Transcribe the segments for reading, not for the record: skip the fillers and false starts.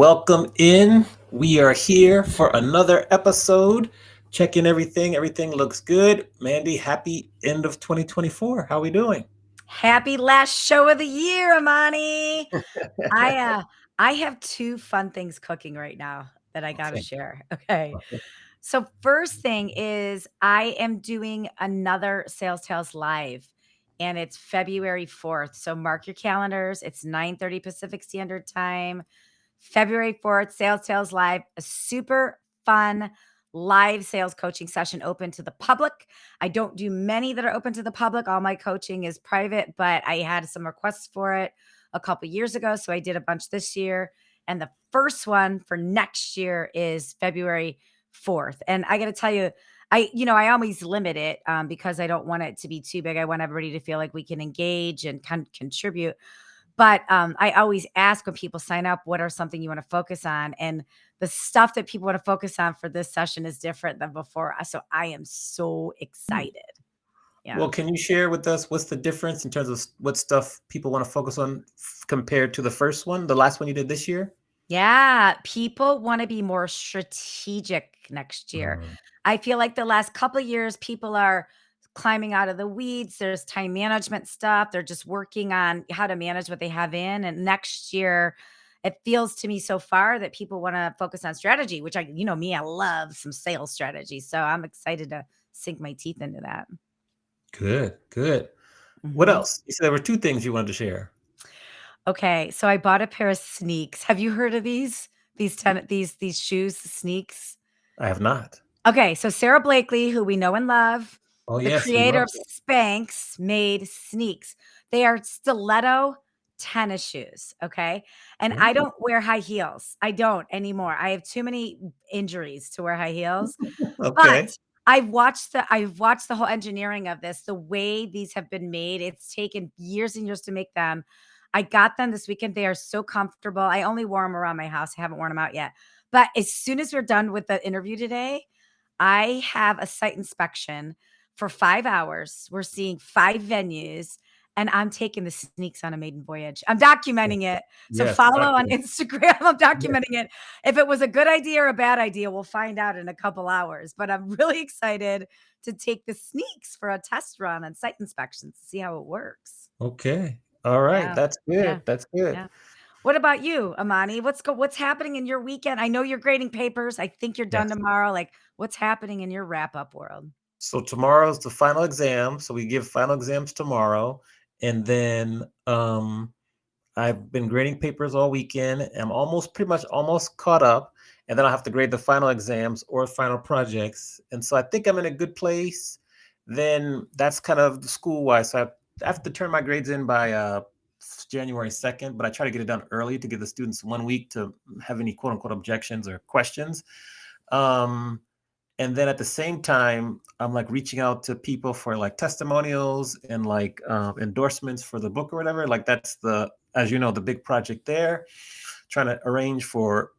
Welcome in. We are here for another episode. Checking everything. Everything looks good. Mandy, happy end of 2024. How we doing? Happy last show of the year, Amani. I uh I have two fun things cooking right now that I got to Okay. share. Okay. So first thing is I am doing another Sales Tales live and it's February 4th. So mark your calendars. It's 9:30 Pacific Standard Time. February 4th, Sales Tales live, a super fun live sales coaching session open to the public. I don't do many that are open to the public. All my coaching is private, but I had some requests for it a couple years ago. So I did a bunch this year. And the first one for next year is February 4th. And I got to tell you, I always limit it because I don't want it to be too big. I want everybody to feel like we can engage and contribute. But I always ask when people sign up, what are something you want to focus on? And the stuff that people want to focus on for this session is different than before. So I am so excited. Yeah. Well, can you share with us what's the difference in terms of what stuff people want to focus on compared to the first one, the last one you did this year? Yeah. People want to be more strategic next year. Mm. I feel like the last couple of years, people are climbing out of the weeds. There's time management stuff. They're just working on how to manage what they have in. And next year, it feels to me so far that people want to focus on strategy, which me, I love some sales strategy. So I'm excited to sink my teeth into that. Good, good. What Mhm. else? You said there were two things you wanted to share. Okay, so I bought a pair of sneaks. Have you heard of these? These shoes, sneaks? I have not. Okay, so Sarah Blakely, who we know and love, Oh, the yes, we creator love of that. Spanx, made sneaks. They are stiletto tennis shoes, okay? And I Oh, don't wear high heels. I don't anymore. I have too many injuries to wear high heels. But okay. I've watched the whole engineering of this, the way these have been made. It's taken years and years to make them. I got them this weekend. They are so comfortable. I only wore them around my house. I haven't worn them out yet. But as soon as we're done with the interview today, I have a site inspection for 5 hours. We're seeing 5 venues, and I'm taking the sneaks on a maiden voyage. I'm documenting it. So Yes, follow on exactly. Instagram. I'm Yes. documenting it. If it was a good idea or a bad idea, we'll find out in a couple hours. But I'm really excited to take the sneaks for a test run on site inspections to see how it works. Okay. All right. Yeah. That's Yeah. good. That's good. Yeah. What about you, Amani? What's happening in your weekend? I know you're grading papers. I think you're done Yes. tomorrow. Like, what's happening in your wrap up world? So tomorrow's the final exam. So we give final exams tomorrow. And then I've been grading papers all weekend. I'm almost pretty much almost caught up. And then I'll have to grade the final exams or final projects. And so I think I'm in a good place. Then that's kind of school wise. So I have to turn my grades in by January 2nd, but I try to get it done early to give the students 1 week to have any quote unquote objections or questions. Um, and then at the same time, I'm like reaching out to people for like testimonials and like endorsements for the book or whatever. Like that's the, as you know, the big project there, trying to arrange for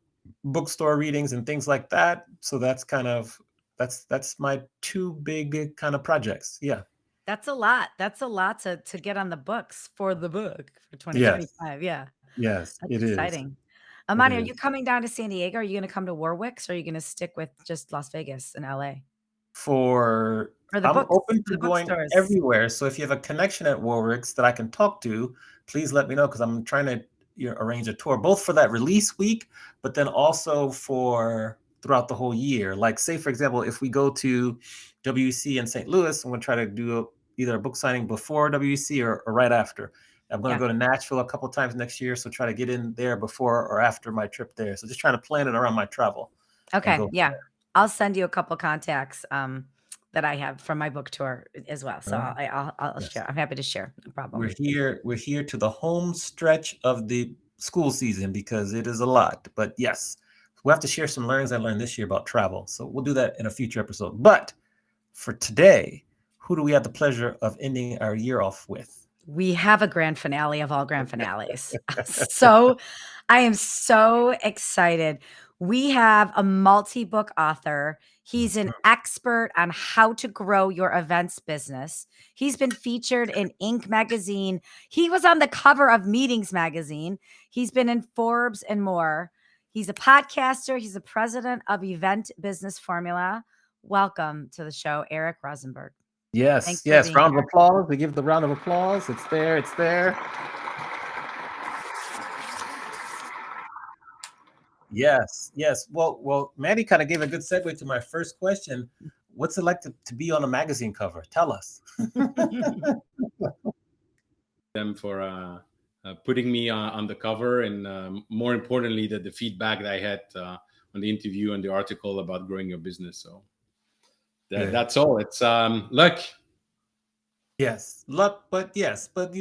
bookstore readings and things like that. So that's kind of, that's my two big kind of projects. Yeah. That's a lot. That's a lot to get on the books for the book for Yes. 2025. Yeah. Yes, That's it is. exciting. It Amani, are you is. coming down to San Diego? Are you going to come to Warwick's or are you going to stick with just Las Vegas and LA For for the I'm books, open for to the going bookstores? everywhere. So if you have a connection at Warwick's that I can talk to, please let me know because I'm trying to arrange a tour both for that release week, but then also for throughout the whole year. Like say for example, if we go to WC in St. Louis, I'm going to try to do either a book signing before WC or right after. I'm going to Yeah. go to Nashville a couple times next year, so try to get in there before or after my trip there. So just trying to plan it around my travel and Okay. go. Yeah. I'll send you a couple contacts that I have from my book tour as well. So All right. I'll Yes. share. I'm happy to share. No problem. We're here to the home stretch of the school season because it is a lot. But yes, we'll have to share some learnings I learned this year about travel. So we'll do that in a future episode. But for today, who do we have the pleasure of ending our year off with? We have a grand finale of all grand finales. So I am so excited. We have a multi-book author. He's an expert on how to grow your events business. He's been featured in Inc. magazine. He was on the cover of Meetings magazine. He's been in Forbes and more. He's a podcaster. He's the president of Event Business Formula. Welcome to the show, Eric Rozenberg. Yes, Thanks for yes. being Round of here. applause. We give the round of applause. It's there. It's there. Yes, yes. Well, Mandy kind of gave a good segue to my first question. What's it like to be on a magazine cover? Tell us. Them for putting me on the cover, and more importantly, the feedback that I had on the interview and the article about growing your business. So that's all. It's luck. Yes, luck, but yes, but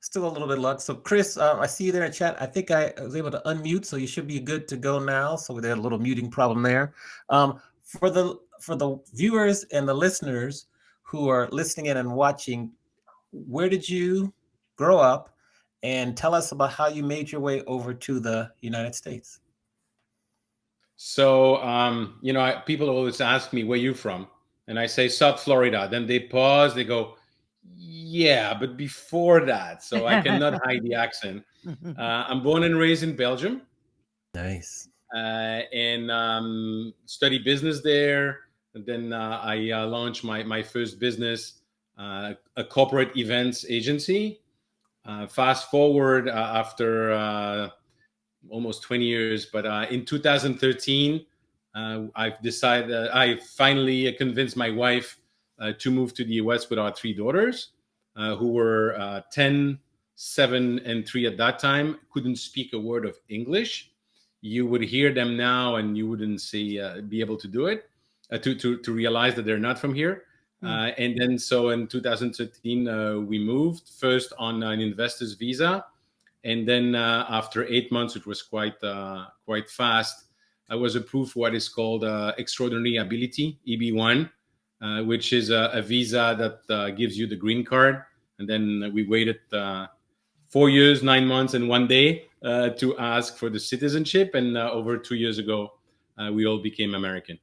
still a little bit of luck. So, Chris, I see you there in chat. I think I was able to unmute, so you should be good to go now. So there's a little muting problem there. For the viewers and the listeners who are listening in and watching, where did you grow up, and tell us about how you made your way over to the United States. So people always ask me where you from, and I say South Florida. Then they pause. They go, yeah, but before that, so I cannot hide the accent. I'm born and raised in Belgium. Nice. And study business there. And then I launched my first business, a corporate events agency. Fast forward after almost 20 years, but in 2013, I finally convinced my wife to move to the US with our three daughters, who were 10, 7, and 3 at that time, couldn't speak a word of English. You would hear them now and you wouldn't be able to do it, to realize that they're not from here. And then so in 2013, we moved first on an investor's visa. And then after 8 months, which was quite fast, I was approved for what is called Extraordinary Ability, EB1, which is a visa that gives you the green card. And then we waited 4 years, 9 months, and 1 day to ask for the citizenship. And over 2 years ago, we all became American.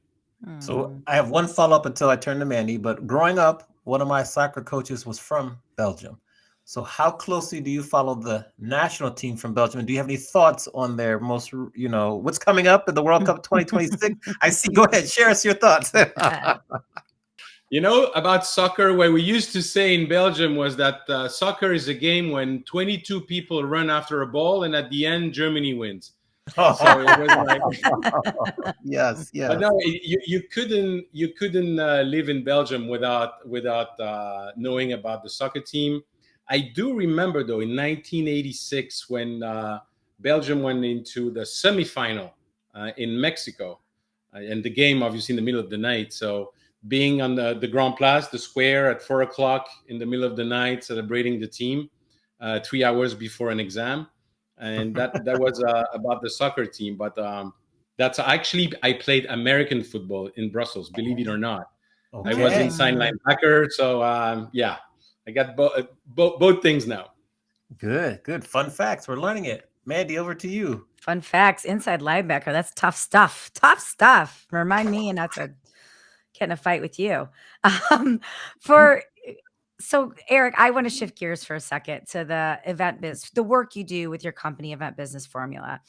So I have one follow-up until I turn to Mandy. But growing up, one of my soccer coaches was from Belgium. So how closely do you follow the national team from Belgium? And do you have any thoughts on their most, what's coming up in the World Cup 2026? I see. Go ahead. Share us your thoughts. About soccer, what we used to say in Belgium was that soccer is a game when 22 people run after a ball, and at the end, Germany wins. So it was like, yes. But no, you couldn't live in Belgium without knowing about the soccer team. I do remember, though, in 1986 when Belgium went into the semifinal in Mexico, and the game obviously in the middle of the night. So being on the Grand Place, the square, at 4 o'clock in the middle of the night, celebrating the team 3 hours before an exam, and that was about the soccer team. But that's actually, I played American football in Brussels, believe it or not. Okay. I was inside linebacker, so yeah. I got both things now. Good. Fun facts. We're learning it. Mandy, over to you. Fun facts. Inside linebacker. That's tough stuff. Tough stuff. Remind me not to get in a fight with you. So Eric, I want to shift gears for a second to the event biz, the work you do with your company, Event Business Formula.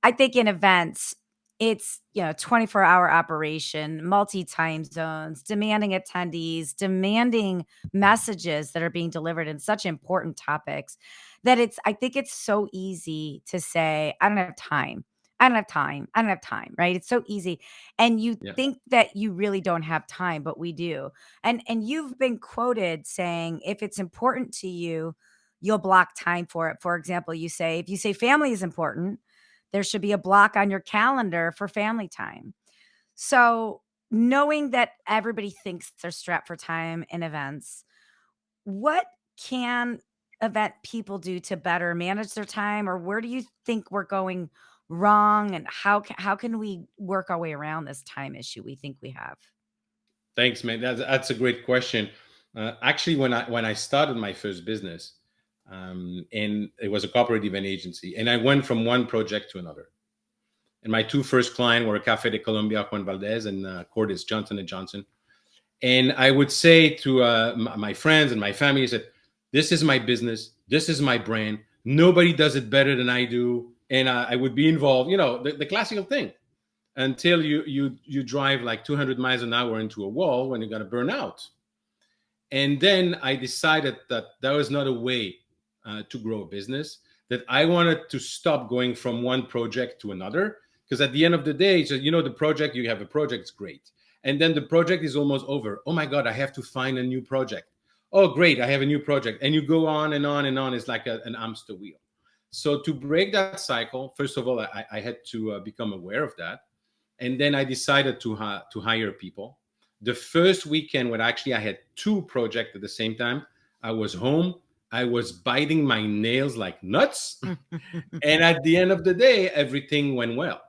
I think in events, it's 24-hour operation, multi-time zones, demanding attendees, demanding messages that are being delivered in such important topics that I think it's so easy to say, I don't have time. I don't have time, right? It's so easy. And you think that you really don't have time, but we do. And you've been quoted saying, if it's important to you, you'll block time for it. For example, if you say family is important, there should be a block on your calendar for family time. So knowing that everybody thinks they're strapped for time in events, what can event people do to better manage their time? Or where do you think we're going wrong? And how can we work our way around this time issue we think we have? Thanks, man. That's a great question. Actually, when I started my first business, and it was a corporate event agency, and I went from one project to another. And my two first clients were Café de Colombia, Juan Valdez, and Cordis, Johnson & Johnson. And I would say to my friends and my family, I said, this is my business. This is my brand. Nobody does it better than I do. and I would be involved, the classical thing, until you drive like 200 miles an hour into a wall when you're going to burn out. And then I decided that that was not a way to grow a business, that I wanted to stop going from one project to another. Because at the end of the day, so, the project, you have a project, it's great. And then the project is almost over. Oh my God, I have to find a new project. Oh, great, I have a new project. And you go on and on and on. It's like an hamster wheel. So to break that cycle, first of all, I had to become aware of that. And then I decided to hire people. The first weekend when actually I had two projects at the same time, I was home. I was biting my nails like nuts. And at the end of the day, everything went well.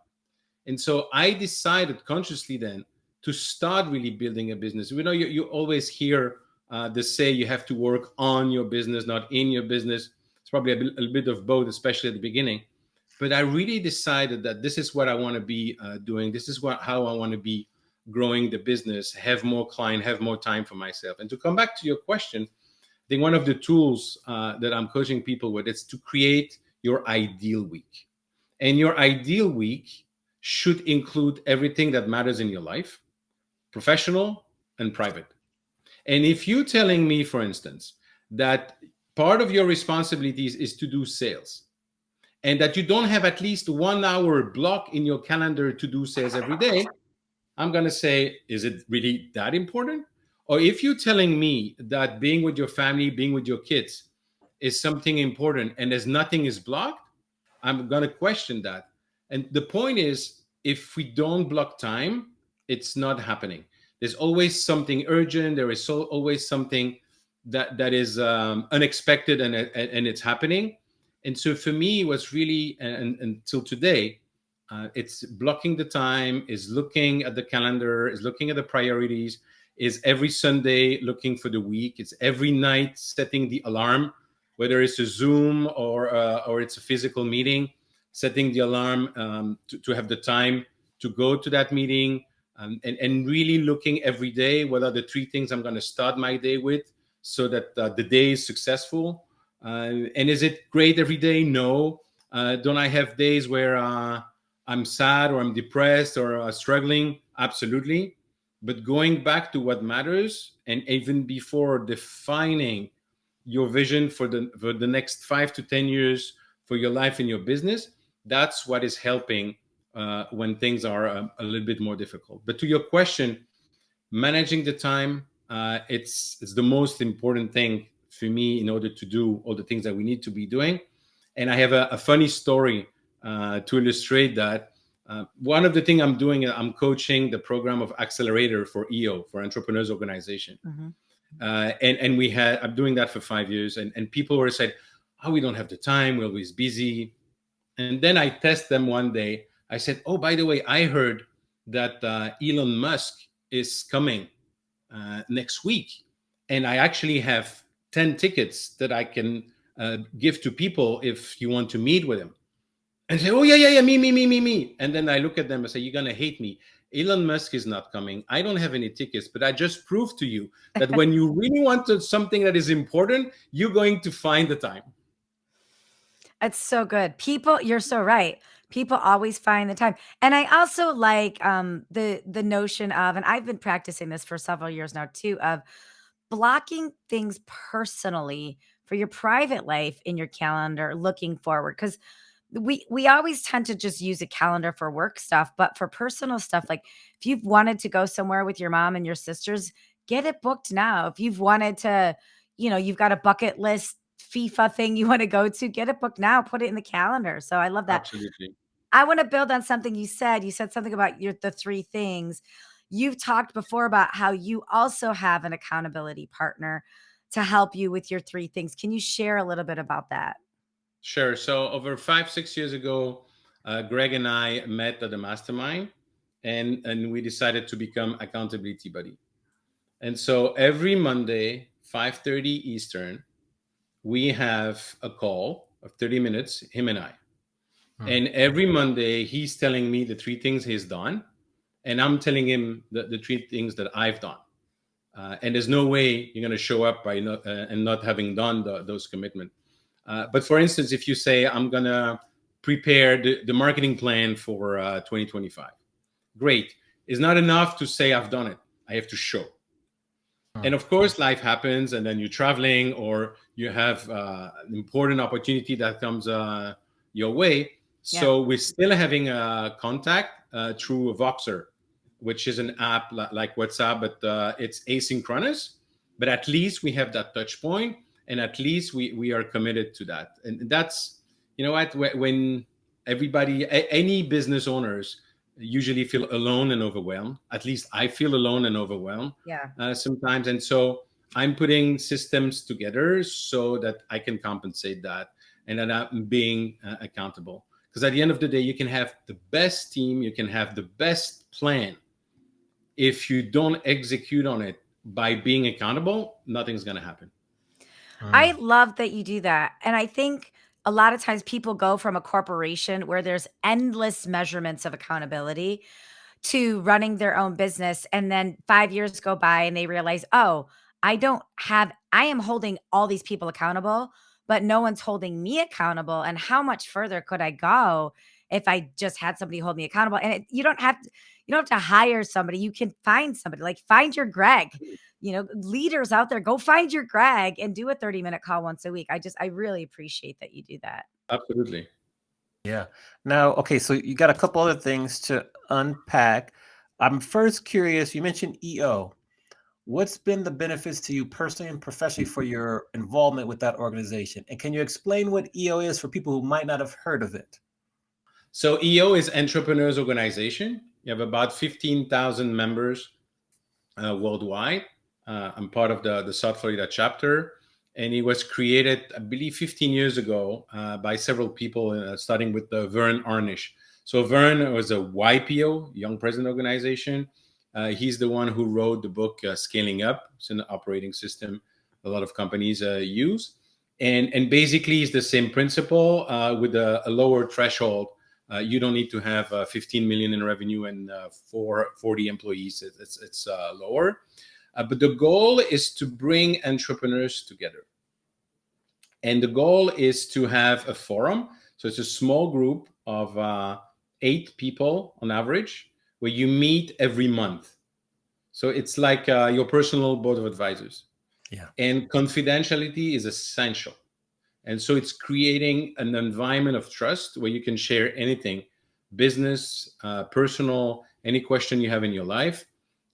And so I decided consciously then to start really building a business. You always hear the say you have to work on your business, not in your business. It's probably a bit of both, especially at the beginning. But I really decided that this is what I want to be doing. This is how I want to be growing the business, have more client, have more time for myself. And to come back to your question, I think one of the tools that I'm coaching people with is to create your ideal week. And your ideal week should include everything that matters in your life, professional and private. And if you're telling me, for instance, that part of your responsibilities is to do sales, and that you don't have at least 1 hour block in your calendar to do sales every day, I'm going to say, is it really that important? Or if you're telling me that being with your family, being with your kids is something important and there's nothing is blocked, I'm going to question that. And the point is, if we don't block time, it's not happening. There's always something urgent. There is always something that is unexpected, and it's happening. And so for me, it was really, and until today, it's blocking the time, is looking at the calendar, is looking at the priorities, is every Sunday looking for the week. It's every night setting the alarm, whether it's a Zoom or it's a physical meeting, setting the alarm to have the time to go to that meeting, and really looking every day what are the three things I'm going to start my day with, so that the day is successful. And is it great every day? No. Don't I have days where I'm sad or I'm depressed or struggling? Absolutely. But going back to what matters, and even before defining your vision for the next 5 to 10 years for your life and your business, that's what is helping when things are a little bit more difficult. But to your question, managing the time, it's the most important thing for me in order to do all the things that we need to be doing. And I have a funny story to illustrate that. One of the things I'm doing, I'm coaching the program of Accelerator for EO, for Entrepreneurs Organization. Mm-hmm. And I'm doing that for 5 years. And people were saying, oh, we don't have the time. We're always busy. And then I test them one day. I said, oh, by the way, I heard that Elon Musk is coming next week. And I actually have 10 tickets that I can give to people if you want to meet with him. And say, oh, yeah, me. And then I look at them and say, you're going to hate me. Elon Musk is not coming. I don't have any tickets, but I just proved to you that when you really want something that is important, you're going to find the time. It's so good. People, you're so right. People always find the time. And I also like the notion of, and I've been practicing this for several years now too, of blocking things personally for your private life in your calendar looking forward. Because we always tend to just use a calendar for work stuff, but for personal stuff, like if you've wanted to go somewhere with your mom and your sisters, get it booked now. If you've wanted to, you've got a bucket list FIFA thing you want to go to, get it booked now, put it in the calendar. So I love that. Absolutely. I want to build on something you said. You said something about the three things. You've talked before about how you also have an accountability partner to help you with your three things. Can you share a little bit about that? Sure. So over 5, 6 years ago, Greg and I met at the mastermind, and we decided to become accountability buddy. And so every Monday, 5:30 Eastern, we have a call of 30 minutes, him and I. And every Monday, he's telling me the three things he's done, and I'm telling him the three things that I've done. And there's no way you're going to show up by not having done those commitments. But for instance, if you say, I'm going to prepare the marketing plan for 2025. Great. It's not enough to say I've done it. I have to show. And of course, life happens, and then you're traveling, or you have an important opportunity that comes your way. Yeah. So we're still having a contact through Voxer, which is an app like WhatsApp, but it's asynchronous. But at least we have that touch point, and at least we are committed to that. And that's, you know what, when everybody, any business owners usually feel alone and overwhelmed. At least I feel alone and overwhelmed Yeah. sometimes. And so I'm putting systems together so that I can compensate that, and that I'm being accountable. Because at the end of the day, you can have the best team, you can have the best plan. If you don't execute on it by being accountable, nothing's going to happen. I love that you do that. And I think a lot of times people go from a corporation where there's endless measurements of accountability to running their own business. And then 5 years go by and they realize, oh, I am holding all these people accountable, but no one's holding me accountable. And how much further could I go if I just had somebody hold me accountable? And you don't have to hire somebody. You can find somebody, like find your Greg. Leaders out there, go find your Greg and do a 30-minute call once a week. I really appreciate that you do that. Absolutely. Yeah. Now, okay, so you got a couple other things to unpack. I'm first curious, you mentioned EO. What's been the benefits to you personally and professionally for your involvement with that organization? And can you explain what EO is for people who might not have heard of it? So EO is Entrepreneurs Organization. You have about 15,000 members worldwide. I'm part of the South Florida chapter, and it was created, I believe, 15 years ago by several people, starting with Vern Arnish. So Vern was a YPO, Young President Organization. He's the one who wrote the book Scaling Up. It's an operating system a lot of companies use. And basically, it's the same principle with a lower threshold. You don't need to have 15 million in revenue and 40 employees. It's lower. But the goal is to bring entrepreneurs together. And the goal is to have a forum. So it's a small group of 8 people on average, where you meet every month. So it's like your personal board of advisors. Yeah. And confidentiality is essential. And so it's creating an environment of trust where you can share anything, business, personal, any question you have in your life.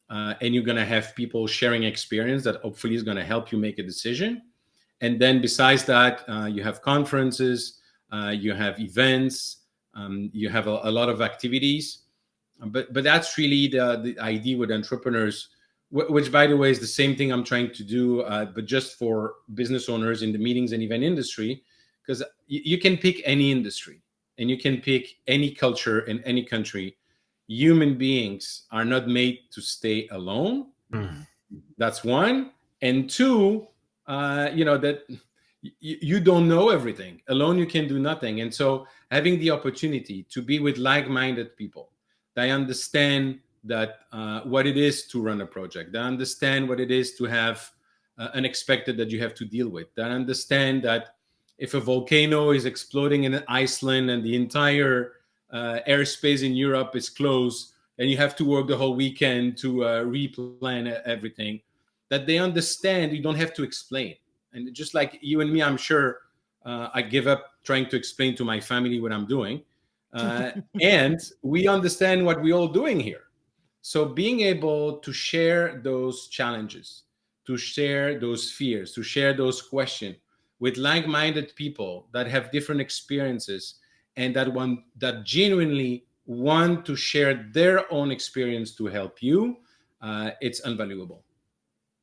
And you're going to have people sharing experience that hopefully is going to help you make a decision. And then besides that, you have conferences, you have events, you have a lot of activities. But that's really the idea with entrepreneurs, which, by the way, is the same thing I'm trying to do, but just for business owners in the meetings and event industry, because you can pick any industry and you can pick any culture in any country. Human beings are not made to stay alone. Mm. That's one. And two, that you don't know everything. Alone, you can do nothing. And so having the opportunity to be with like-minded people, they understand that what it is to run a project. They understand what it is to have unexpected that you have to deal with. They understand that if a volcano is exploding in Iceland and the entire airspace in Europe is closed, and you have to work the whole weekend to replan everything, that they understand you don't have to explain. And just like you and me, I'm sure I give up trying to explain to my family what I'm doing. And we understand what we're all doing here. So being able to share those challenges, to share those fears, to share those questions with like-minded people that have different experiences and that genuinely want to share their own experience to help you, it's invaluable.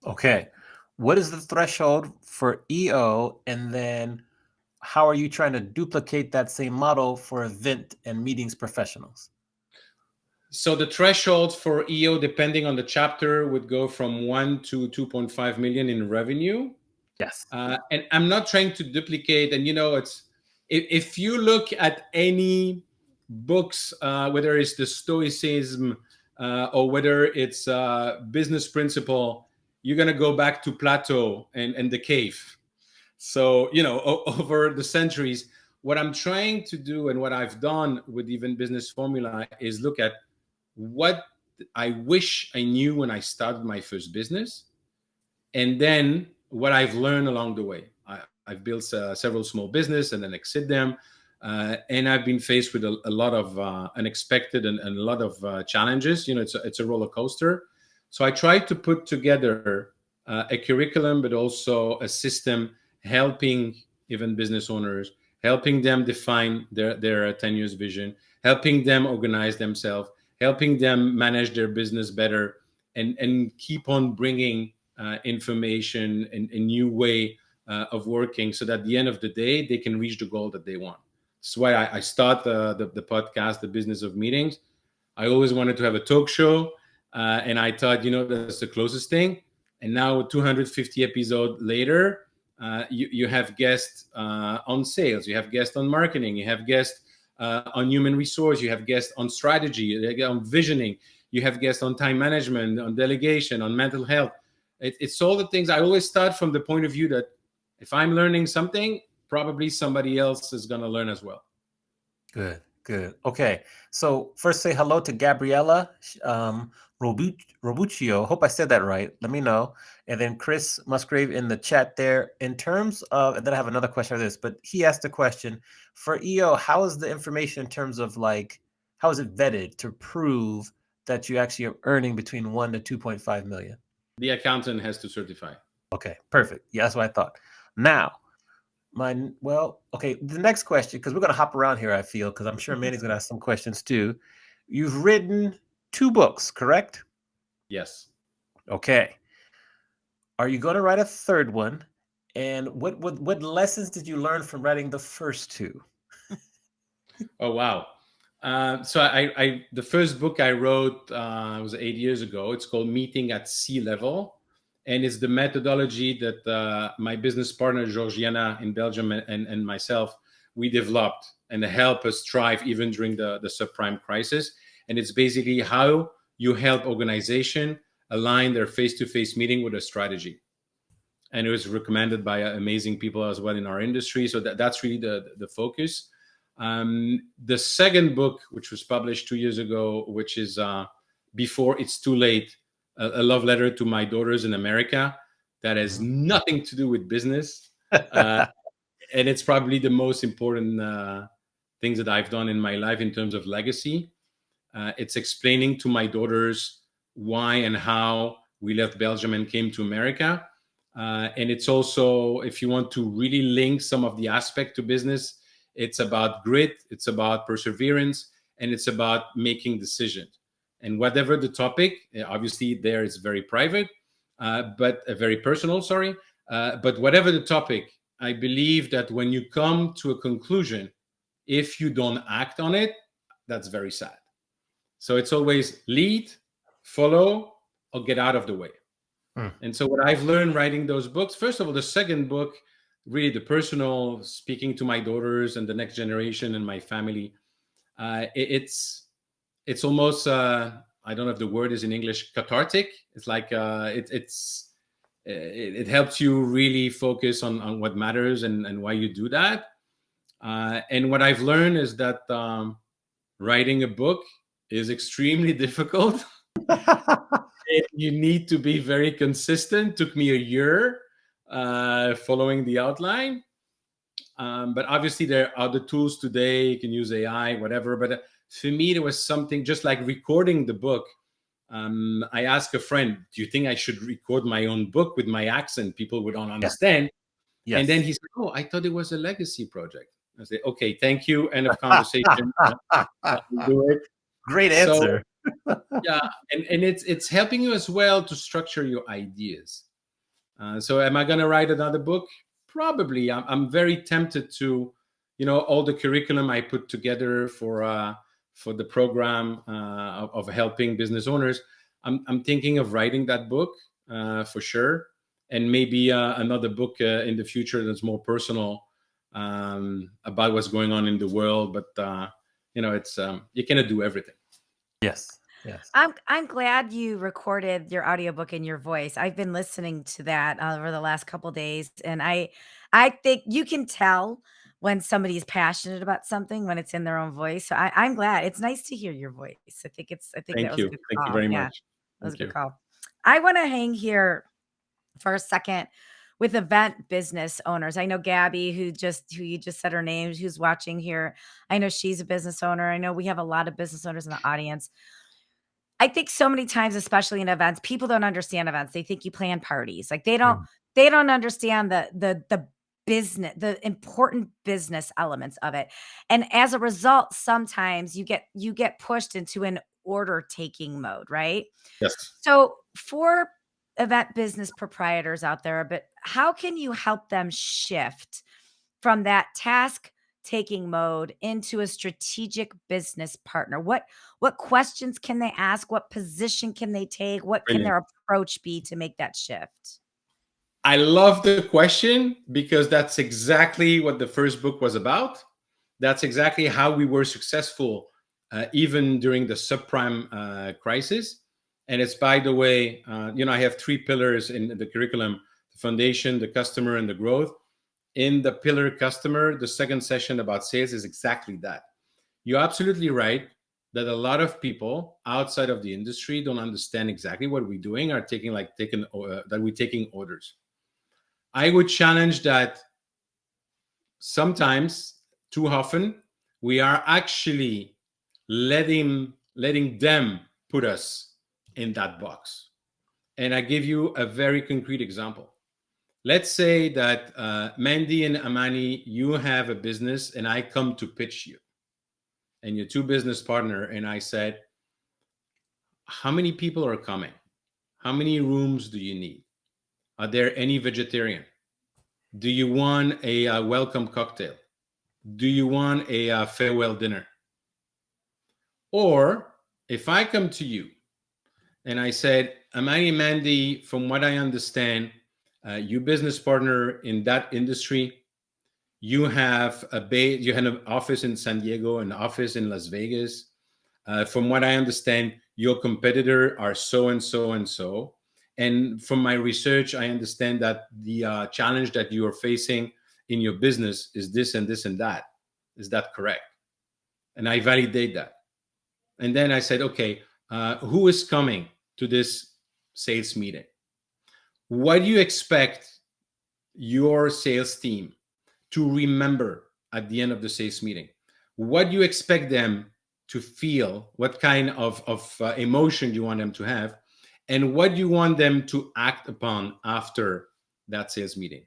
Okay. What is the threshold for EO? And then how are you trying to duplicate that same model for event and meetings professionals? So the threshold for EO, depending on the chapter, would go from 1 to 2.5 million in revenue. Yes. And I'm not trying to duplicate. And it's if you look at any books, whether it's the Stoicism or whether it's business principle, you're gonna go back to Plato and the cave. So over the centuries, what I'm trying to do and what I've done with Even Business Formula is look at what I wish I knew when I started my first business, and then what I've learned along the way. I've built several small business and then exit them, and I've been faced with a lot of unexpected and a lot of challenges. It's a roller coaster. So I tried to put together a curriculum, but also a system helping even business owners, helping them define their 10 years vision, helping them organize themselves, helping them manage their business better, and keep on bringing information and a new way of working, so that at the end of the day they can reach the goal that they want. That's why I start the podcast, the business of meetings. I always wanted to have a talk show, and I thought, that's the closest thing. And now, 250 episodes later, you have guests on sales, you have guests on marketing, you have guests on human resource, you have guests on strategy, on visioning, you have guests on time management, on delegation, on mental health. It's all the things. I always start from the point of view that if I'm learning something, probably somebody else is going to learn as well. Good, good. Okay, so first say hello to Gabriella Robuccio. Hope I said that right. Let me know. And then Chris Musgrave in the chat there. In terms of, and then I have another question for this, but he asked a question for EO. How is the information in terms of like, how is it vetted to prove that you actually are earning between 1 to 2.5 million? The accountant has to certify. Okay, perfect. Yeah, that's what I thought. Now, okay, the next question, because we're going to hop around here, I feel, because I'm sure Manny's going to ask some questions too. You've written 2 books, correct? Yes. Okay. Are you going to write a third one? And what lessons did you learn from writing the first 2? Oh, wow. So the first book I wrote was 8 years ago. It's called Meeting at Sea Level. And it's the methodology that my business partner, Georgiana in Belgium, and myself, we developed and help us thrive even during the subprime crisis. And it's basically how you help organization align their face-to-face meeting with a strategy. And it was recommended by amazing people as well in our industry. So that's really the focus. The second book, which was published 2 years ago, which is Before It's Too Late, a love letter to my daughters in America, that has nothing to do with business. And it's probably the most important things that I've done in my life in terms of legacy. It's explaining to my daughters why and how we left Belgium and came to America. And it's also, if you want to really link some of the aspect to business, it's about grit, it's about perseverance, and it's about making decisions. And whatever the topic, obviously there is very private, but very personal, sorry. But whatever the topic, I believe that when you come to a conclusion, if you don't act on it, that's very sad. So it's always lead, follow, or get out of the way. And so what I've learned writing those books, first of all, the second book, really the personal, speaking to my daughters and the next generation and my family, it's almost, I don't know if the word is in English, cathartic. It's like it helps you really focus on what matters and why you do that. And what I've learned is that writing a book is extremely difficult. You need to be very consistent. Took me a year following the outline. But obviously there are other tools today. You can use AI, whatever. But for me, there was something just like recording the book. I asked a friend, do you think I should record my own book with my accent? People would not understand. Yes. And then he said, oh, I thought it was a legacy project. I said, okay, thank you. End of conversation. I'll do it. Great answer. Yeah, and it's helping you as well to structure your ideas. So am I going to write another book? Probably. I'm very tempted to, all the curriculum I put together for the program of helping business owners. I'm thinking of writing that book for sure, and maybe another book in the future that's more personal about what's going on in the world. But it's you cannot do everything. Yes. Yes. I'm glad you recorded your audiobook in your voice. I've been listening to that over the last couple days, and I think you can tell when somebody's passionate about something, when it's in their own voice. So I'm glad. It's nice to hear your voice. I think that Thank was a you. good Thank you call. very Yeah, much. that was a Thank good you. call. I want to hang here for a second with event business owners. I know Gabby, who you just said her name, who's watching here. I know she's a business owner. I know we have a lot of business owners in the audience. I think so many times, especially in events, people don't understand events. They think you plan parties. Like they don't understand the business, the important business elements of it. And as a result, sometimes you get pushed into an order taking mode, right? Yes. So for event business proprietors out there, but how can you help them shift from that task taking mode into a strategic business partner? What questions can they ask? What position can they take? What can Brilliant. their approach be to make that shift? I love the question because that's exactly what the first book was about. That's exactly how we were successful, even during the subprime crisis. And it's, by the way, I have 3 pillars in the curriculum: the foundation, the customer, and the growth. In the pillar customer, the second session about sales is exactly that. You're absolutely right that a lot of people outside of the industry don't understand exactly what we're doing, are that we're taking orders. I would challenge that sometimes, too often, we are actually letting them put us in that box. And I give you a very concrete example. Let's say that Mandi and Amani, you have a business, and I come to pitch you, and you're 2 business partner, and I said, how many people are coming? How many rooms do you need? Are there any vegetarian? Do you want a welcome cocktail? Do you want a farewell dinner? Or if I come to you and I said, Amani and Mandi, from what I understand, you business partner in that industry, you have you have an office in San Diego, an office in Las Vegas. From what I understand, your competitor are so and so and so. And from my research, I understand that the challenge that you are facing in your business is this and this and that. Is that correct? And I validate that. And then I said, okay, who is coming to this sales meeting? What do you expect your sales team to remember at the end of the sales meeting? What do you expect them to feel? What kind of emotion do you want them to have? And what do you want them to act upon after that sales meeting?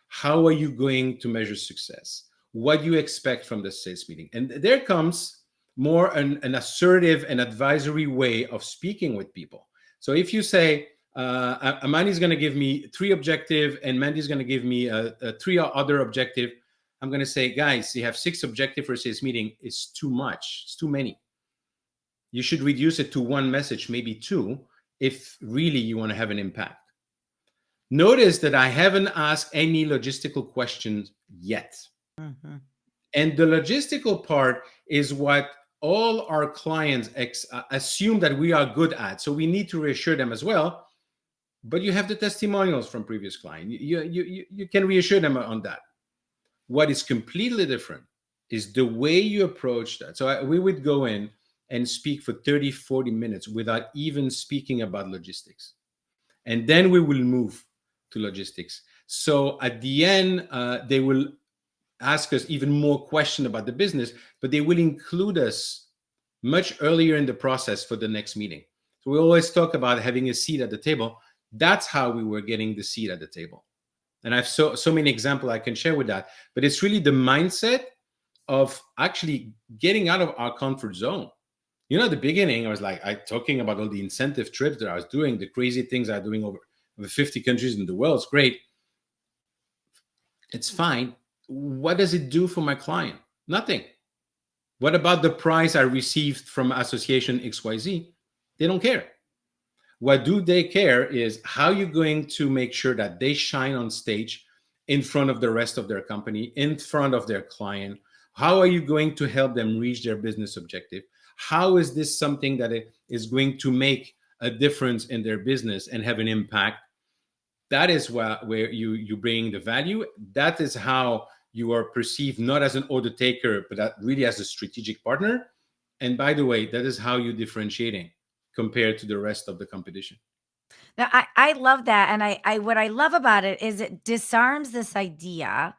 How are you going to measure success? What do you expect from the sales meeting? And there comes more an assertive and advisory way of speaking with people. So if you say, Amani's going to give me 3 objective and Mandi's going to give me a 3 other objective, I'm going to say, guys, you have 6 objective for a sales meeting. It's too much. It's too many. You should reduce it to 1 message, maybe 2, if really you want to have an impact. Notice that I haven't asked any logistical questions yet. Mm-hmm. And the logistical part is what all our clients assume that we are good at. So we need to reassure them as well. But you have the testimonials from previous clients. You can reassure them on that. What is completely different is the way you approach that. So we would go in and speak for 30, 40 minutes without even speaking about logistics. And then we will move to logistics. So at the end, they will ask us even more questions about the business, but they will include us much earlier in the process for the next meeting. So we always talk about having a seat at the table. That's how we were getting the seat at the table. And I have so many examples I can share with that. But it's really the mindset of actually getting out of our comfort zone. At the beginning, I was talking about all the incentive trips that I was doing, the crazy things I'm doing over 50 countries in the world. It's great. It's fine. What does it do for my client? Nothing. What about the price I received from Association XYZ? They don't care. What do they care is how you're going to make sure that they shine on stage in front of the rest of their company, in front of their client. How are you going to help them reach their business objective? How is this something that is going to make a difference in their business and have an impact? That is where you bring the value. That is how You are perceived not as an order taker, but really as a strategic partner. And by the way, that is how you're differentiating compared to the rest of the competition. Now, I love that. And I what I love about it is it disarms this idea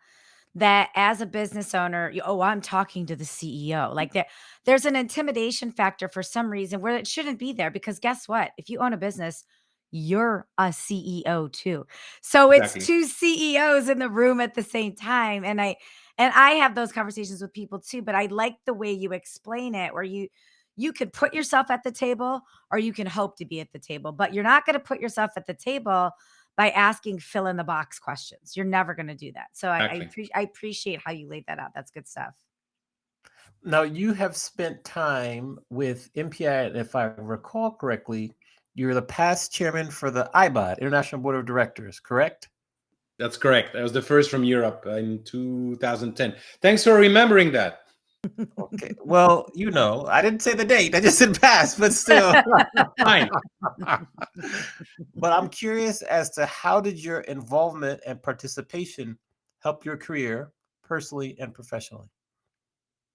that as a business owner, oh, I'm talking to the CEO. Like there's an intimidation factor for some reason where it shouldn't be there because guess what? If you own a business, you're a CEO too. So it's Exactly. two CEOs in the room at the same time. And I have those conversations with people too, but I like the way you explain it where you could put yourself at the table or you can hope to be at the table, but you're not going to put yourself at the table by asking fill in the box questions. You're never going to do that. So Exactly. I appreciate how you laid that out. That's good stuff. Now, you have spent time with MPI, and if I recall correctly, you're the past chairman for the IBOD, International Board of Directors, correct? That's correct. I was the first from Europe in 2010. Thanks for remembering that. Okay. Well, I didn't say the date. I just said past, but still. Fine. But I'm curious as to how did your involvement and participation help your career personally and professionally?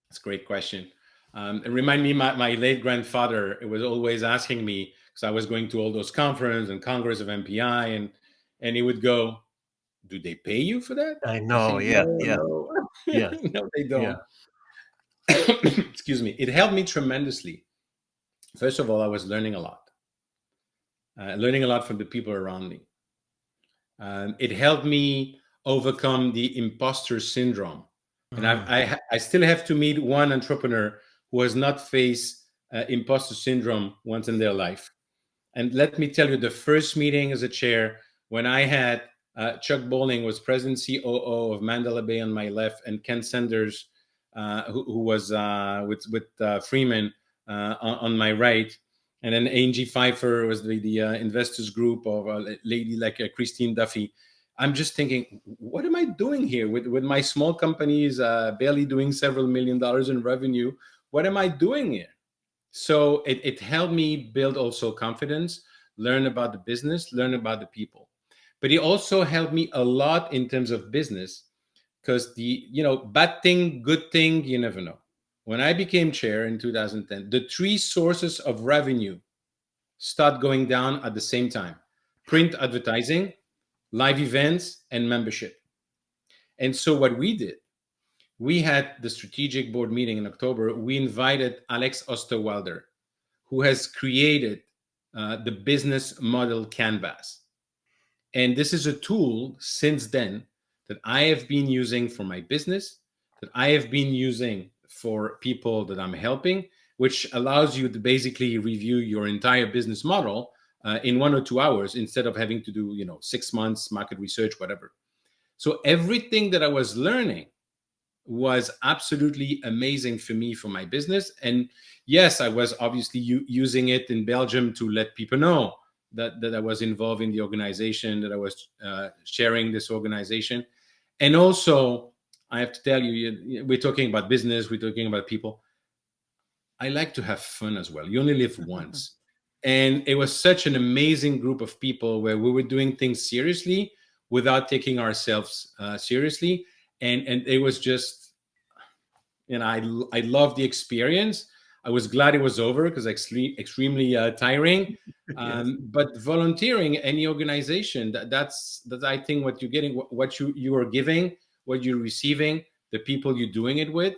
That's a great question. It reminded me my late grandfather. It was always asking me because I was going to all those conferences and congress of MPI, and he would go, "Do they pay you for that?" I I say, know. Yeah. "No, Yeah. no, Yeah. no, they Yeah. don't." Excuse me. It helped me tremendously. First of all, I was learning a lot from the people around me. It helped me overcome the imposter syndrome. And Mm. I still have to meet one entrepreneur who has not faced imposter syndrome once in their life. And let me tell you, the first meeting as a chair, when I had Chuck Bowling was president COO of Mandela Bay on my left, and Ken Sanders, who was with Freeman on my right, and then Angie Pfeiffer was the investors group of a lady like Christine Duffy. I'm just thinking, what am I doing here with my small companies barely doing several $1 million in revenue? What am I doing here? So it helped me build also confidence, learn about the business, learn about the people. But it also helped me a lot in terms of business because bad thing, good thing, you never know. When I became chair in 2010, the three sources of revenue start going down at the same time: print advertising, live events, and membership. And so what we did, we had the strategic board meeting in October. We invited Alex Osterwalder, who has created the business model canvas. And this is a tool since then that I have been using for my business, that I have been using for people that I'm helping, which allows you to basically review your entire business model in 1 or 2 hours instead of having to do 6 months market research, whatever. So everything that I was learning was absolutely amazing for me for my business. And yes, I was obviously using it in Belgium to let people know that I was involved in the organization, that I was sharing this organization. And also, I have to tell you, we're talking about business, we're talking about people. I like to have fun as well. You only live once. And it was such an amazing group of people where we were doing things seriously without taking ourselves seriously. And it was just, I loved the experience. I was glad it was over because extremely tiring. Yes. But volunteering any organization, that's I think what you're getting, what you are giving, what you're receiving, the people you're doing it with.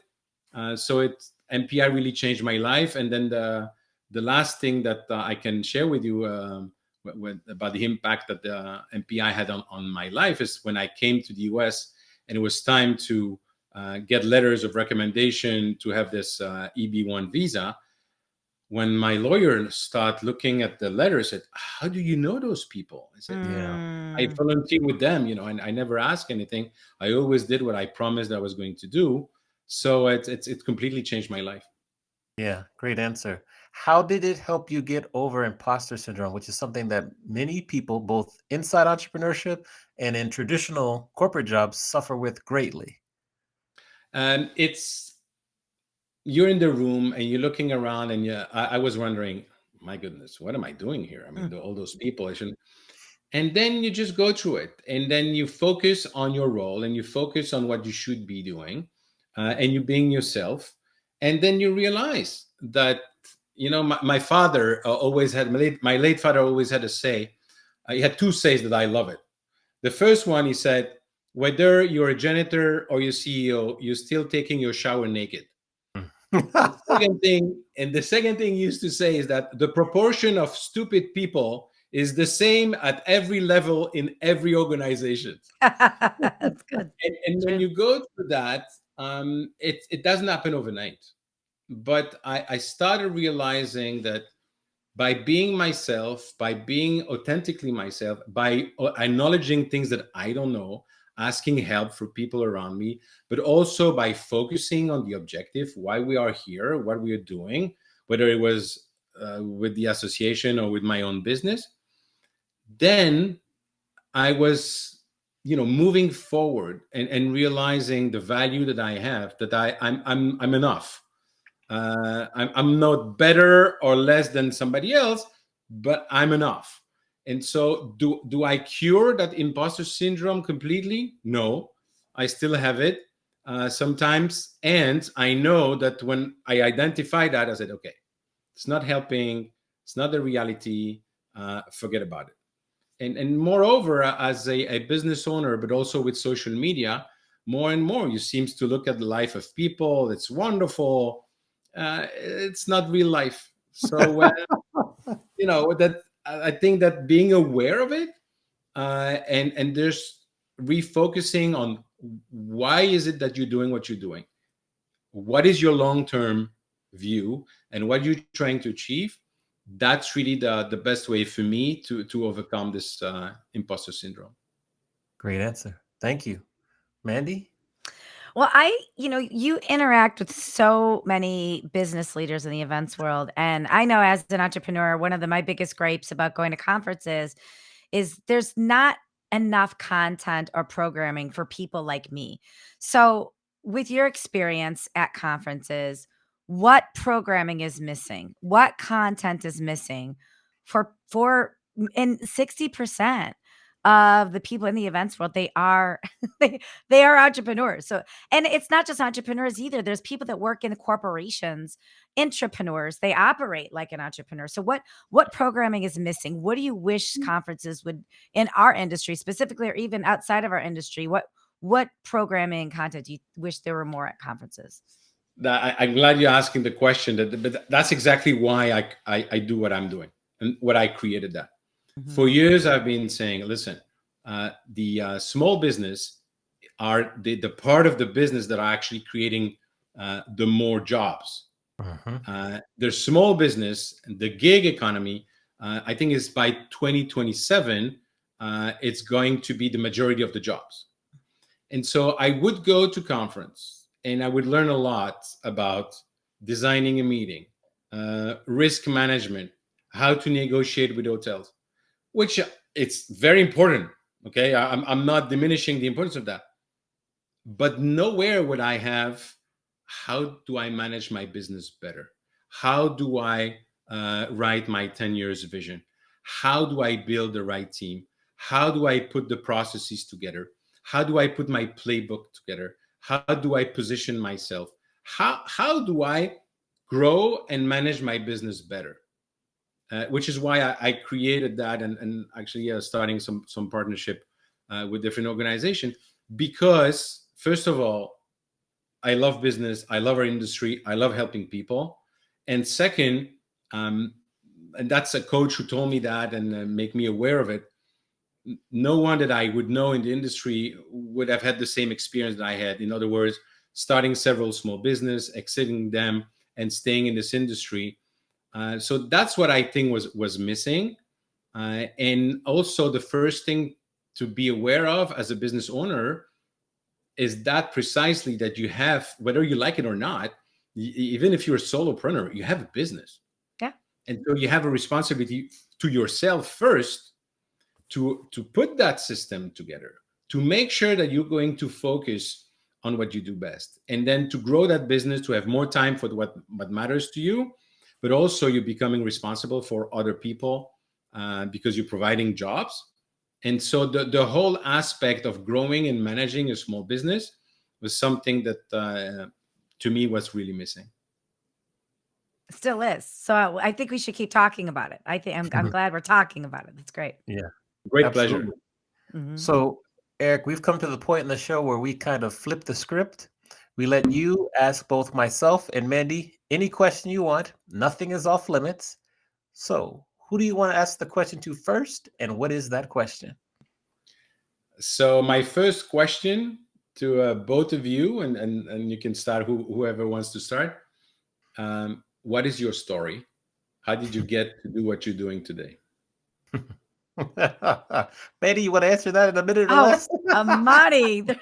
So it MPI really changed my life. And then the last thing that I can share with you about the impact that the MPI had on my life is when I came to the US and it was time to get letters of recommendation to have this EB1 visa. When my lawyer started looking at the letter, said, "How do you know those people?" I said, Yeah. "I Mm. volunteer with them, and I never ask anything. I always did what I promised I was going to do." So it's completely changed my life. Yeah. Great answer. How did it help you get over imposter syndrome, which is something that many people, both inside entrepreneurship and in traditional corporate jobs, suffer with greatly? It's you're in the room and you're looking around, and I was wondering, my goodness, what am I doing here? I mean, all those people. I shouldn't. And then you just go through it, and then you focus on your role, and you focus on what you should be doing, and you being yourself. And then you realize that, my father always had, my late father always had a say. He had two says that I love it. The first one, he said, whether you're a janitor or your CEO, you're still taking your shower naked. The second thing he used to say is that the proportion of stupid people is the same at every level in every organization. That's good. And when True. you go through that, it doesn't happen overnight. But I started realizing that by being myself, by being authentically myself, by acknowledging things that I don't know, asking help for people around me, but also by focusing on the objective, why we are here, what we are doing, whether it was with the association or with my own business, then I was, moving forward and realizing the value that I have, that I'm enough. I'm not better or less than somebody else, but I'm enough. And so, do I cure that imposter syndrome completely? No, I still have it sometimes, and I know that when I identify that, I said, okay, it's not helping, it's not the reality. Forget about it. And moreover, as a business owner, but also with social media, more and more you seems to look at the life of people. It's wonderful. It's not real life. So that I think that being aware of it, and there's refocusing on why is it that you're doing what you're doing, what is your long-term view, and what you're trying to achieve. That's really the best way for me to overcome this imposter syndrome. Great answer. Thank you. Mandy? Well, you interact with so many business leaders in the events world. And I know as an entrepreneur, one of my biggest gripes about going to conferences is there's not enough content or programming for people like me. So, with your experience at conferences, what programming is missing? What content is missing for and 60% of the people in the events world, they are they are entrepreneurs. So, and it's not just entrepreneurs either. There's people that work in the corporations, entrepreneurs. They operate like an entrepreneur. So what programming is missing? What do you wish conferences would in our industry specifically, or even outside of our industry? What programming content do you wish there were more at conferences? I'm glad you're asking the question. But that's exactly why I do what I'm doing and what I created that. For Mhm. years, I've been saying, listen, the small business are the part of the business that are actually creating the more jobs. Mhm. There's small business, the gig economy. I think is by 2027, it's going to be the majority of the jobs. And so I would go to conference and I would learn a lot about designing a meeting, risk management, how to negotiate with hotels, which it's very important. Okay, I'm not diminishing the importance of that, but nowhere would I have, how do I manage my business better? How do I write my 10 years vision? How do I build the right team? How do I put the processes together? How do I put my playbook together? How do I position myself? How do I grow and manage my business better? Which is why I created that, and actually, yeah, starting some partnership with different organizations, because first of all, I love business, I love our industry, I love helping people, and second, um, and that's a coach who told me that and make me aware of it. No one that I would know in the industry would have had the same experience that I had. In other words, starting several small business, exiting them, and staying in this industry. So that's what I think was missing, and also the first thing to be aware of as a business owner is that precisely that you have, whether you like it or not, even if you're a solopreneur, you have a business, Yeah. and so you have a responsibility to yourself first to put that system together, to make sure that you're going to focus on what you do best, and then to grow that business, to have more time for what matters to you, but also you're becoming responsible for other people because you're providing jobs. And so the whole aspect of growing and managing a small business was something that to me was really missing. Still is. So I think we should keep talking about it. I think I'm glad we're talking about it. That's great. Yeah, Great pleasure. absolutely. Mhm. So, Eric, we've come to the point in the show where we kind of flip the script. We let you ask both myself and Mandy any question you want. Nothing is off limits. So, who do you want to ask the question to first, and what is that question? So my first question to both of you, and you can start whoever wants to start. What is your story? How did you get to do what you're doing today? Mandy, you want to answer that in a minute or Oh, less? Amani, there's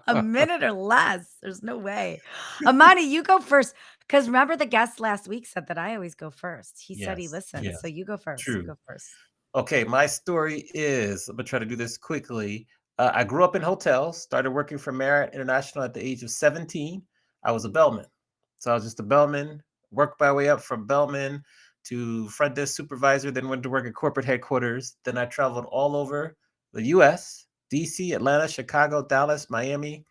a minute or less. There's no way. Amani, you go first. Because remember, the guest last week said that I always go first. He said he Yes, listens. So yes, you go first. You true. go first. Okay, my story is, I'm gonna try to do this quickly. I grew up in hotels, started working for Marriott International at the age of 17. I was a bellman. So I was just a bellman, worked my way up from bellman to front desk supervisor, then went to work at corporate headquarters. Then I traveled all over the US, DC, Atlanta, Chicago, Dallas, Miami,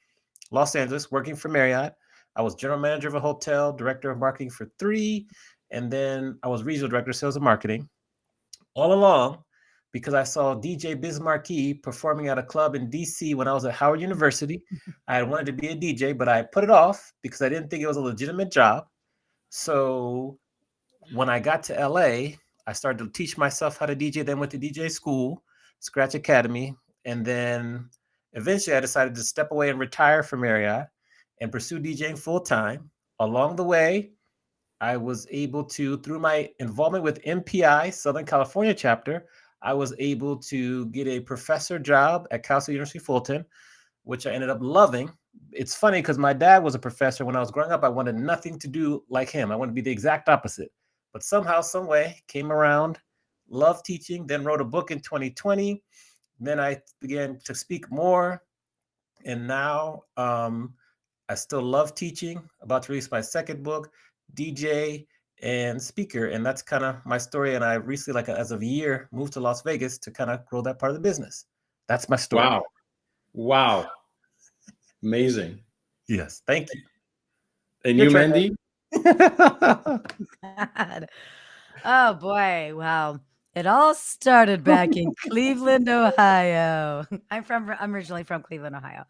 Los Angeles, working for Marriott. I was general manager of a hotel, director of marketing for three, and then I was regional director of sales and marketing all along because I saw DJ Biz Markie performing at a club in DC when I was at Howard University. I had wanted to be a DJ, but I put it off because I didn't think it was a legitimate job. So when I got to LA, I started to teach myself how to DJ, then went to DJ school, Scratch Academy, and then eventually I decided to step away and retire from Marriott and pursue DJing full time. Along the way, I was able to, through my involvement with MPI, Southern California chapter, I was able to get a professor job at Cal State University Fulton, which I ended up loving. It's funny because my dad was a professor. When I was growing up, I wanted nothing to do like him. I wanted to be the exact opposite. But somehow, some way, came around, loved teaching, then wrote a book in 2020. Then I began to speak more. And now I still love teaching. About to release my second book, DJ and speaker, and that's kind of my story. And I recently, like as of a year, moved to Las Vegas to kind of grow that part of the business. That's my story. Wow. Wow. Amazing. Yes, thank you. And Your you, turn, Mandy? Mandy. God. Oh boy. Wow. It all started back in Cleveland, Ohio. I'm originally from Cleveland, Ohio.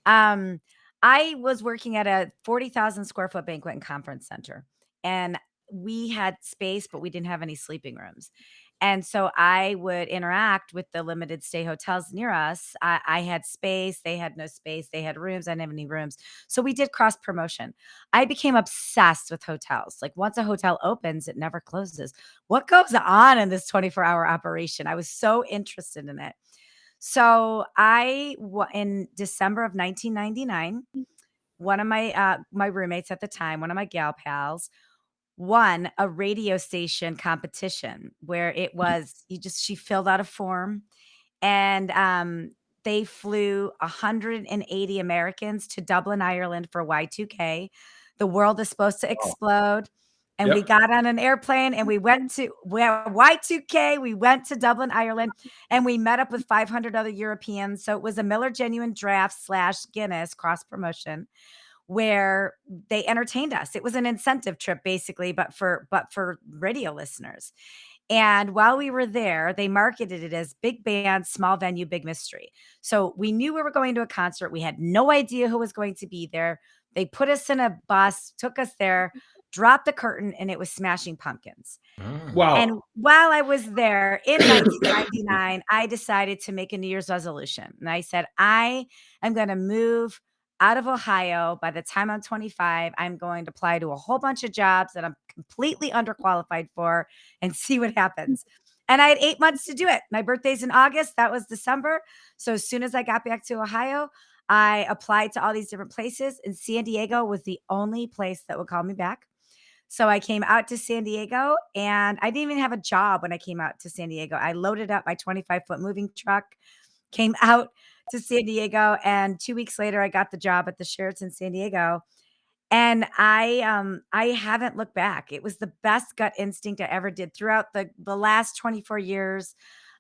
Um, I was working at a 40,000 square foot banquet and conference center, and we had space, but we didn't have any sleeping rooms. And so I would interact with the limited stay hotels near us. I had space, they had no space, they had rooms, I didn't have any rooms. So we did cross promotion. I became obsessed with hotels. Like once a hotel opens, it never closes. What goes on in this 24-hour operation? I was so interested in it. So in December of 1999, one of my roommates at the time, one of my gal pals, won a radio station competition where it was she filled out a form, and they flew 180 Americans to Dublin, Ireland for Y2K. The world is supposed to Wow. explode. And we Yep. got on an airplane and we went to Y2K. We went to Dublin, Ireland, and we met up with 500 other Europeans. So it was a Miller Genuine Draft / Guinness cross promotion where they entertained us. It was an incentive trip basically, but for radio listeners. And while we were there, they marketed it as big band, small venue, big mystery. So we knew we were going to a concert. We had no idea who was going to be there. They put us in a bus, took us there, dropped the curtain, and it was Smashing Pumpkins. Mm. Wow. And while I was there in 1999, I decided to make a New Year's resolution. And I said, I am going to move out of Ohio. By the time I'm 25, I'm going to apply to a whole bunch of jobs that I'm completely underqualified for and see what happens. And I had 8 months to do it. My birthday's in August. That was December. So as soon as I got back to Ohio, I applied to all these different places, and San Diego was the only place that would call me back. So I came out to San Diego, and I didn't even have a job when I came out to San Diego. I loaded up my 25-foot moving truck, came out to San Diego, and 2 weeks later I got the job at the Sheraton San Diego. And I haven't looked back. It was the best gut instinct I ever did throughout the last 24 years.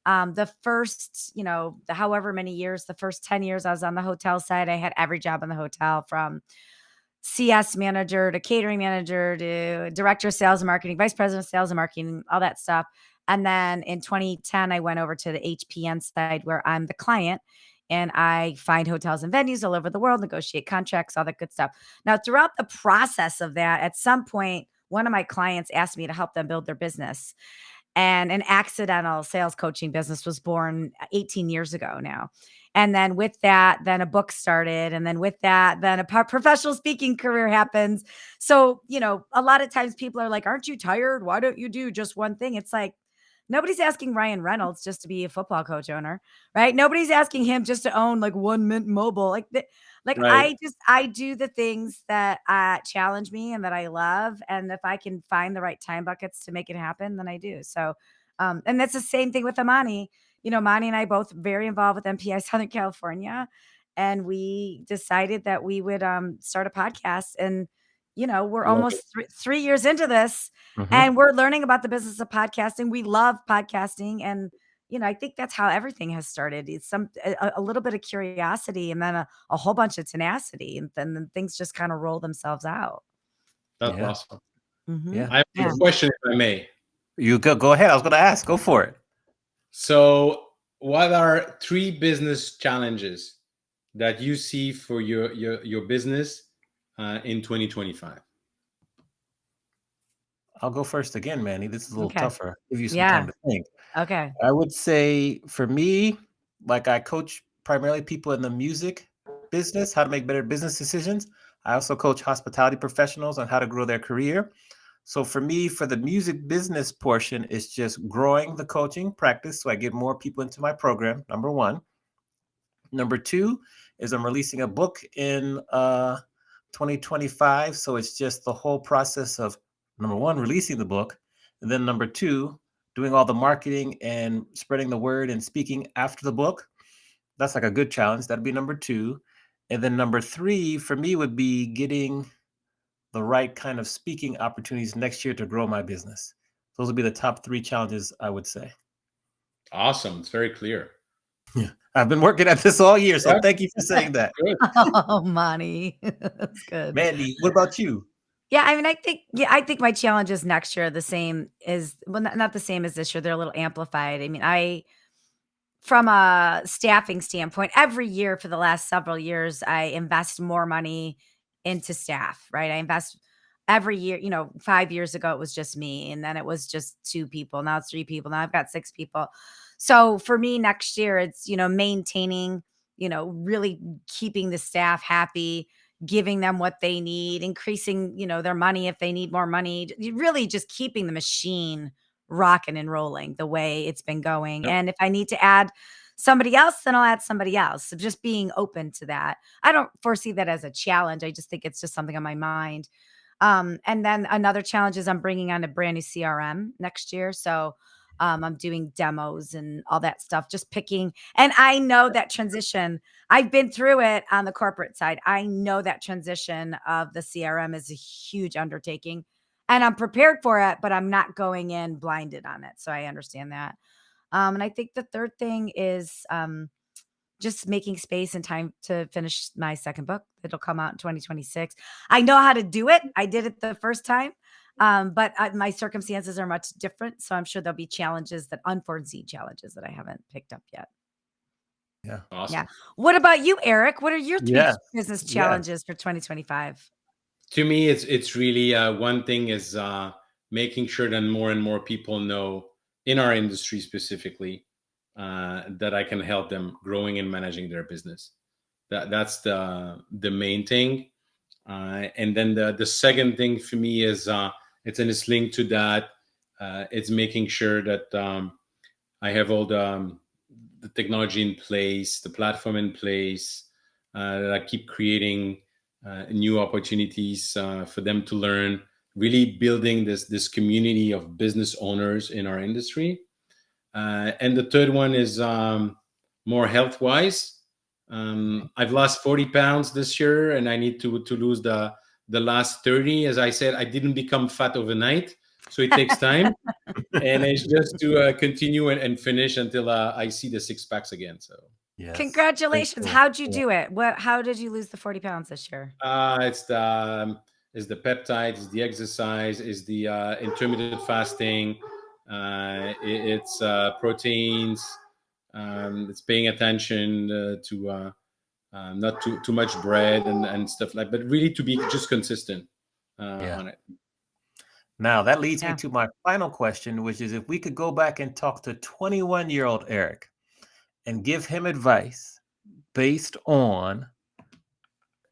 The first, the however many years, the first 10 years I was on the hotel side, I had every job in the hotel, from CS manager to catering manager to director of sales and marketing, vice president of sales and marketing, all that stuff. And then in 2010, I went over to the HPN side where I'm the client and I find hotels and venues all over the world, negotiate contracts, all that good stuff. Now, throughout the process of that, at some point, one of my clients asked me to help them build their business. And an accidental sales coaching business was born 18 years ago now. And then with that, then a book started. And then with that, then a professional speaking career happens. So, a lot of times people are like, aren't you tired? Why don't you do just one thing? It's like, nobody's asking Ryan Reynolds just to be a football coach owner, right? Nobody's asking him just to own like one Mint Mobile. Like Right. I do the things that challenge me and that I love. And if I can find the right time buckets to make it happen, then I do. So, and that's the same thing with Amani. Amani and I both very involved with MPI Southern California, and we decided that we would start a podcast. And we're Love it. almost 3 years into this, Mm-hmm. and we're learning about the business of podcasting. We love podcasting, and I think that's how everything has started. It's a little bit of curiosity, and then a whole bunch of tenacity, and then things just kind of roll themselves out. That's Yeah. awesome. Mm-hmm. Yeah. I have Yeah. a question, if I may. You go ahead. I was going to ask. Go for it. So, what are 3 business challenges that you see for your business in 2025? I'll go first again, Manny. This is a little Okay. tougher. Give you some time Yeah. to think. Okay. I would say for me, like I coach primarily people in the music business, how to make better business decisions. I also coach hospitality professionals on how to grow their career. So for me, for the music business portion, it's just growing the coaching practice so I get more people into my program, number one. Number two is I'm releasing a book in 2025. So it's just the whole process of, number one, releasing the book. And then number two, doing all the marketing and spreading the word and speaking after the book. That's like a good challenge. That'd be number two. And then number three for me would be getting the right kind of speaking opportunities next year to grow my business. Those would be the top 3 challenges, I would say. Awesome. It's very clear. Yeah. I've been working at this all year, so Yeah, thank you for saying that. good. Oh, Monty. That's good. Mandy, what about you? Yeah, I mean, I think my challenges next year are the same as, well, not the same as this year. They're a little amplified. I mean, from a staffing standpoint, every year for the last several years, I invest more money into staff, right? I invest every year. 5 years ago, it was just me, and then it was just 2 people. Now it's 3 people. Now I've got 6 people. So for me next year, it's, maintaining, really keeping the staff happy, giving them what they need, increasing, their money if they need more money, really just keeping the machine rocking and rolling the way it's been going. Yep. And if I need to add somebody else, then I'll add somebody else. So just being open to that. I don't foresee that as a challenge. I just think it's just something on my mind. And then another challenge is I'm bringing on a brand new CRM next year. So I'm doing demos and all that stuff, just picking. And I know that transition. I've been through it on the corporate side. I know that transition of the CRM is a huge undertaking, and I'm prepared for it, but I'm not going in blinded on it. So I understand that. And I think the third thing is just making space and time to finish my second book. It'll come out in 2026. I know how to do it. I did it the first time. But my circumstances are much different. So I'm sure there'll be unforeseen challenges that I haven't picked up yet. Yeah. Awesome. Yeah. What about you, Eric? What are your 3 Yeah. business Yeah. challenges for 2025? To me, it's really one thing is making sure that more and more people know in our industry specifically that I can help them growing and managing their business. That's the main thing. And then the second thing for me is it's linked to that. It's making sure that I have all the technology in place, the platform in place, that I keep creating new opportunities for them to learn, really building this community of business owners in our industry. And the third one is more health wise. I've lost 40 pounds this year, and I need to lose the last 30. As I said, I didn't become fat overnight. So it takes time, and it's just to continue and finish until I see the six packs again. So Yes. Very Congratulations. cool. How'd you Yeah. do it? How did you lose the 40 pounds this year? it's the peptides, it's the exercise, it's the intermittent fasting, it's proteins, it's paying attention to not too much bread and stuff like, but really to be just consistent Yeah. on it. Now that leads me Yeah. to my final question, which is if we could go back and talk to 21-year-old Eric and give him advice based on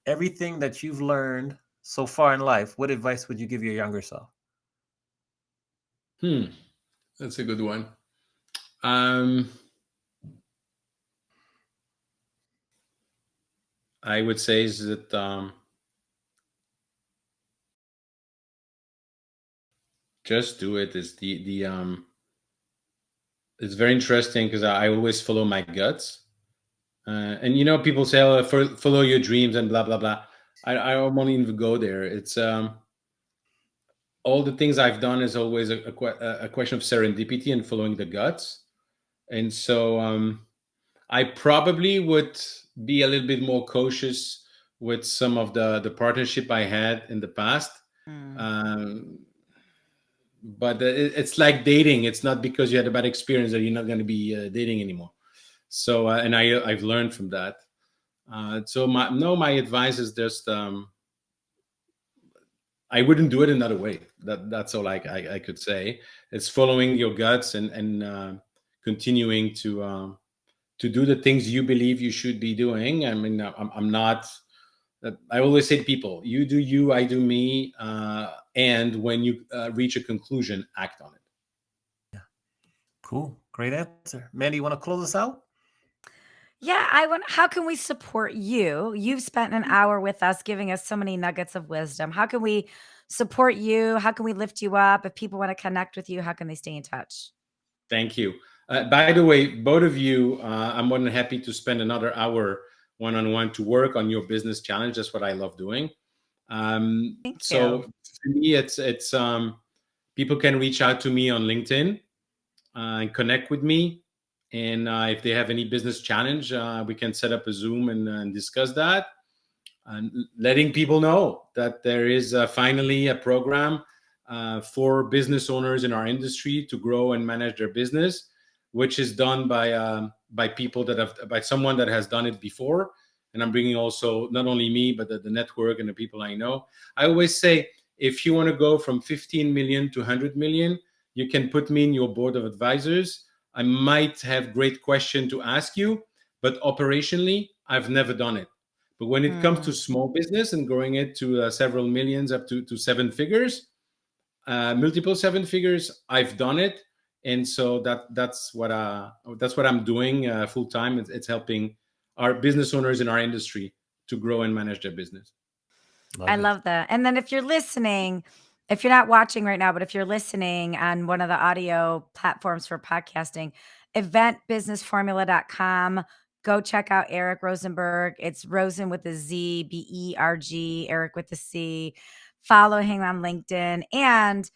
everything that you've learned so far in life, what advice would you give your younger self? That's a good one. I would say is that just do it. Is the it's very interesting because I always follow my guts, and people say, "Oh, follow your dreams" and blah blah blah. I won't even go there. It's all the things I've done is always a question of serendipity and following the guts, and so I probably would be a little bit more cautious with some of the partnership I had in the past. Mm. Um, but it's like dating. It's not because you had a bad experience that you're not going to be dating anymore. So and I've learned from that. So my advice is just I wouldn't do it another way. That's all I could say. It's following your guts and continuing to do the things you believe you should be doing. I mean, I'm not. I always say to people, you do you, I do me, and when you reach a conclusion, act on it. Cool. Great answer. Mandy, you want to close us out? Yeah, how can we support you? You've spent an hour with us giving us so many nuggets of wisdom. How can we support you? How can we lift you up? If people want to connect with you, how can they stay in touch? Thank you. By the way, both of you, I'm more than happy to spend another hour one-on-one to work on your business challenge. That's what I love doing. Thank So you. for me, it's people can reach out to me on LinkedIn and connect with me. And if they have any business challenge, we can set up a Zoom and discuss that. And letting people know that there is finally a program for business owners in our industry to grow and manage their business, which is done by people by someone that has done it before. And I'm bringing also not only me, but the network and the people I know. I always say, if you want to go from 15 million to 100 million, you can put me in your board of advisors. I might have great question to ask you, but operationally, I've never done it. But when it comes to Mm. small business and growing it to several millions up to seven figures, multiple seven figures, I've done it, and so that's what I'm doing full time. It's helping our business owners in our industry to grow and manage their business. I Love it. love that. And then if you're listening, if you're not watching right now, but if you're listening on one of the audio platforms for podcasting, eventbusinessformula.com, go check out Eric Rozenberg. It's Rosen with a Z, Berg, Eric with a C. Follow him on LinkedIn and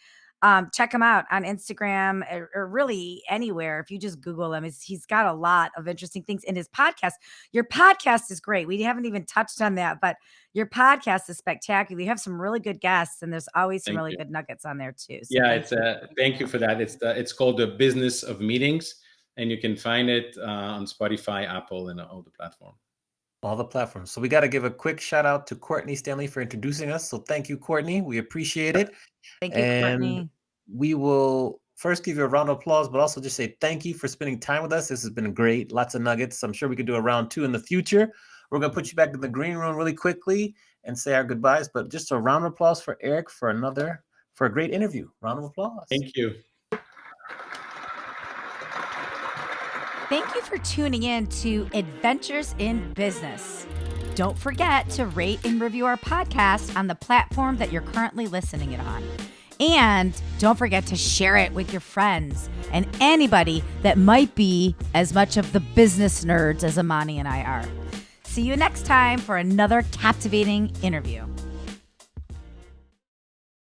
check him out on Instagram or really anywhere. If you just Google him, he's got a lot of interesting things in his podcast. Your podcast is great. We haven't even touched on that, but your podcast is spectacular. You have some really good guests, and there's always some Thank really you. good nuggets on there too. So Yeah, thank it's you. thank you for that. It's called the Business of Meetings, and you can find it on Spotify, Apple, and all the platforms. All the platforms. So we got to give a quick shout out to Courtney Stanley for introducing us. So thank you, Courtney. We appreciate it. Thank you, And Courtney. we will first give you a round of applause, but also just say thank you for spending time with us. This has been great. Lots of nuggets. I'm sure we could do a round two in the future. We're going to put you back in the green room really quickly and say our goodbyes. But just a round of applause for Eric for a great interview. Round of applause. Thank you. Thank you for tuning in to Adventures in Business. Don't forget to rate and review our podcast on the platform that you're currently listening it on. And don't forget to share it with your friends and anybody that might be as much of the business nerds as Amani and I are. See you next time for another captivating interview.